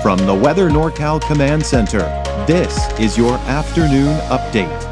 From the Weather NorCal Command Center, this is your afternoon update.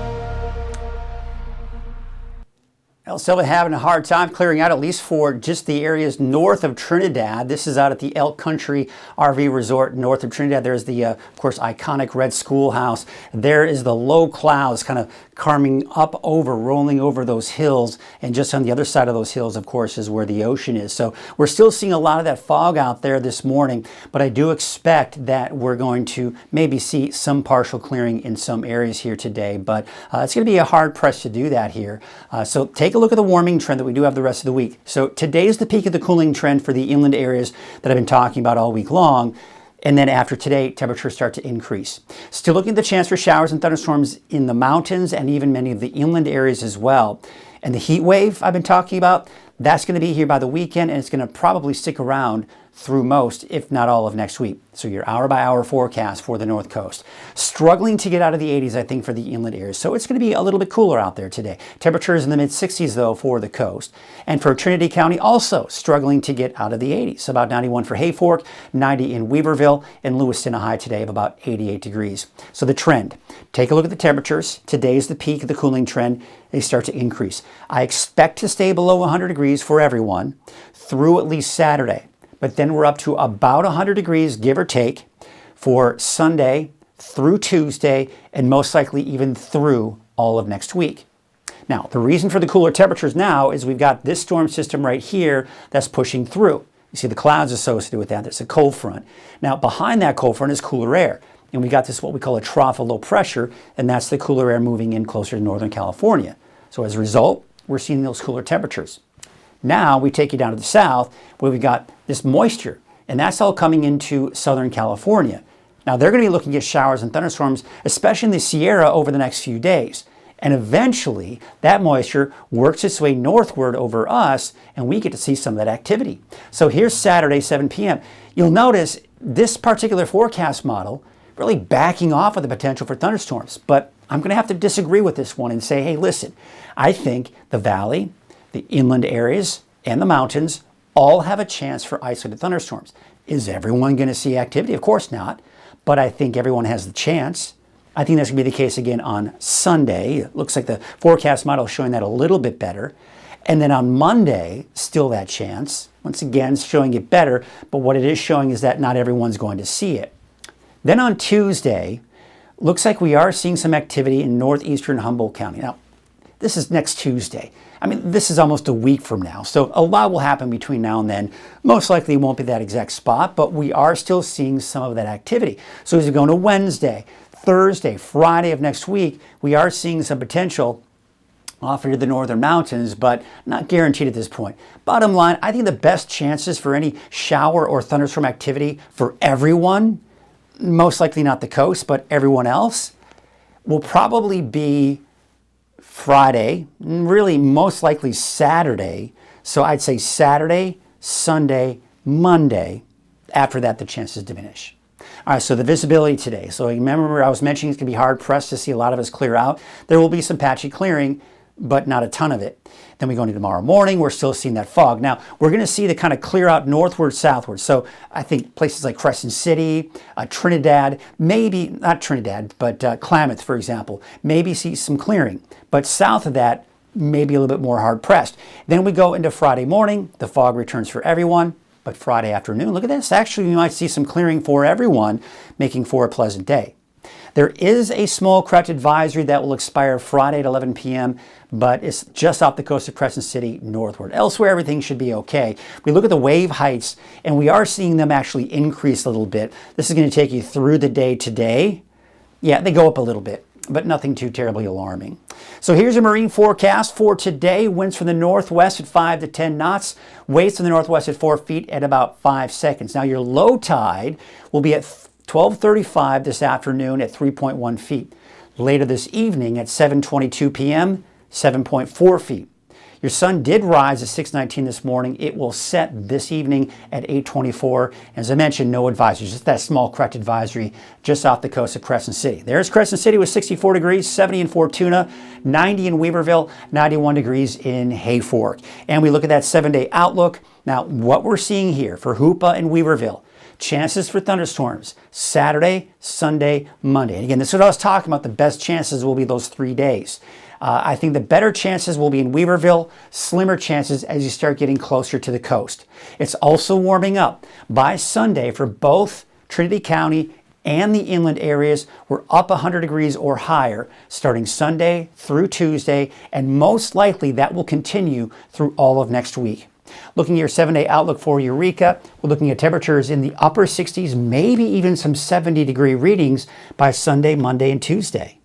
El Silva having a hard time clearing out, at least for just the areas north of Trinidad. This is out at the Elk Country RV Resort north of Trinidad. There's the, of course, iconic red schoolhouse. There is the low clouds kind of coming up over, rolling over those hills. And just on the other side of those hills, of course, is where the ocean is. So we're still seeing a lot of that fog out there this morning, but I do expect that we're going to maybe see some partial clearing in some areas here today. But it's going to be a hard press to do that here. So take a look at the warming trend that we do have the rest of the week. So today's the peak of the cooling trend for the inland areas that I've been talking about all week long. And then after today, temperatures start to increase. Still looking at the chance for showers and thunderstorms in the mountains and even many of the inland areas as well. And the heat wave I've been talking about, that's going to be here by the weekend, and it's going to probably stick around through most, if not all, of next week. So your hour-by-hour forecast for the North Coast. Struggling to get out of the 80s, I think, for the inland areas. So it's going to be a little bit cooler out there today. Temperatures in the mid-60s, though, for the coast. And for Trinity County, also struggling to get out of the 80s. About 91 for Hayfork, 90 in Weaverville, and Lewiston, a high today of about 88 degrees. So the trend. Take a look at the temperatures. Today's the peak of the cooling trend. They start to increase. I expect to stay below 100 degrees for everyone through at least Saturday. But then we're up to about 100 degrees, give or take, for Sunday through Tuesday, and most likely even through all of next week. Now, the reason for the cooler temperatures now is we've got this storm system right here that's pushing through. You see the clouds associated with that. There's a cold front. Now, behind that cold front is cooler air. And we got this, what we call a trough of low pressure, and that's the cooler air moving in closer to Northern California. So as a result, we're seeing those cooler temperatures. Now we take you down to the south where we've got this moisture, and that's all coming into Southern California. Now they're going to be looking at showers and thunderstorms, especially in the Sierra over the next few days. And eventually that moisture works its way northward over us, and we get to see some of that activity. So here's Saturday, 7 p.m. You'll notice this particular forecast model really backing off of the potential for thunderstorms. But I'm going to have to disagree with this one and say, hey, listen, I think the valley, the inland areas, and the mountains all have a chance for isolated thunderstorms. Is everyone going to see activity? Of course not, but I think everyone has the chance. I think that's going to be the case again on Sunday. It looks like the forecast model is showing that a little bit better. And then on Monday, still that chance. Once again, showing it better, but what it is showing is that not everyone's going to see it. Then on Tuesday, looks like we are seeing some activity in northeastern Humboldt County. Now, this is next Tuesday. I mean, this is almost a week from now. So a lot will happen between now and then. Most likely it won't be that exact spot, but we are still seeing some of that activity. So as we go into Wednesday, Thursday, Friday of next week, we are seeing some potential off into the northern mountains, but not guaranteed at this point. Bottom line, I think the best chances for any shower or thunderstorm activity for everyone, most likely not the coast, but everyone else, will probably be Friday, really most likely Saturday. So I'd say Saturday, Sunday, Monday. After that, the chances diminish. All right, so the visibility today. So remember, I was mentioning it's going to be hard pressed to see a lot of us clear out. There will be some patchy clearing, but not a ton of it. Then we go into tomorrow morning, we're still seeing that fog. Now, we're going to see the kind of clear out northward, southward. So I think places like Crescent City, Trinidad, maybe, not Trinidad, but Klamath, for example, maybe see some clearing. But south of that, maybe a little bit more hard pressed. Then we go into Friday morning, the fog returns for everyone. But Friday afternoon, look at this. Actually, we might see some clearing for everyone, making for a pleasant day. There is a small craft advisory that will expire Friday at 11 p.m., but it's just off the coast of Crescent City northward. Elsewhere, everything should be okay. We look at the wave heights, and we are seeing them actually increase a little bit. This is going to take you through the day today. Yeah, they go up a little bit, but nothing too terribly alarming. So here's a marine forecast for today. Winds from the northwest at 5 to 10 knots. Waves from the northwest at 4 feet at about 5 seconds. Now your low tide will be at 12:35 this afternoon at 3.1 feet. Later this evening at 7:22 p.m., 7.4 feet. Your sun did rise at 6:19 this morning. It will set this evening at 8:24. As I mentioned, no advisory, just that small correct advisory just off the coast of Crescent City. There's Crescent City with 64 degrees, 70 in Fortuna, 90 in Weaverville, 91 degrees in Hayfork. And we look at that 7-day outlook. Now, what we're seeing here for Hoopa and Weaverville, chances for thunderstorms Saturday, Sunday, Monday. And again, this is what I was talking about. The best chances will be those 3 days. I think the better chances will be in Weaverville, slimmer chances as you start getting closer to the coast. It's also warming up. By Sunday for both Trinity County and the inland areas, we're up 100 degrees or higher starting Sunday through Tuesday, and most likely that will continue through all of next week. Looking at your 7-day outlook for Eureka, we're looking at temperatures in the upper 60s, maybe even some 70-degree readings by Sunday, Monday, and Tuesday.